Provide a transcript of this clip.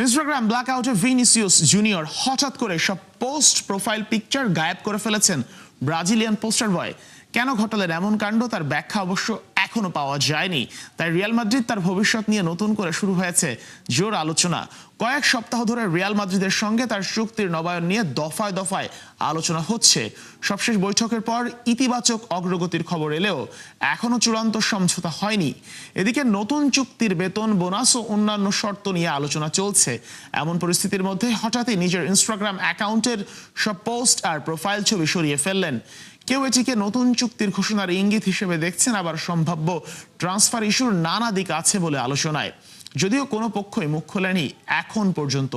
Instagram ব্ল্যাকআউটে Vinicius junior হঠাৎ করে সব পোস্ট প্রোফাইল পিকচার গায়েব করে ফেলেছেন ব্রাজিলিয়ান পোস্টার বয়। কেন ঘটালেন এমন কাণ্ড তার ব্যাখ্যা অবশ্য এখনো পাওয়া যায়নি। তাই রিয়াল মাদ্রিদ তার ভবিষ্যৎ নিয়ে নতুন করে শুরু হয়েছে জোর আলোচনা। কয়েক সপ্তাহ ধরে রিয়াল মাদ্রিদের সঙ্গে তার চুক্তির নবায়ন নিয়ে দফায় দফায় আলোচনা হচ্ছে। সবশেষ বৈঠকের পর ইতিবাচক অগ্রগতির খবর এলেও এখনো চূড়ান্ত সমঝোতা হয়নি। এদিকে নতুন চুক্তির বেতন, বোনাস ও অন্যান্য শর্ত নিয়ে আলোচনা চলছে। এমন পরিস্থিতির মধ্যে হঠাৎই নিজের ইনস্টাগ্রাম অ্যাকাউন্টের সব পোস্ট আর প্রোফাইল ছবি সরিয়ে ফেললেন। কেউ এটিকে নতুন চুক্তির ঘোষণার ইঙ্গিত হিসেবে দেখছেন, আবার সম্ভাব্য ট্রান্সফার ইস্যুর নানা দিক আছে বলে আলোচনায়, যদিও কোনো পক্ষই মুখ খোলেনি এখন পর্যন্ত।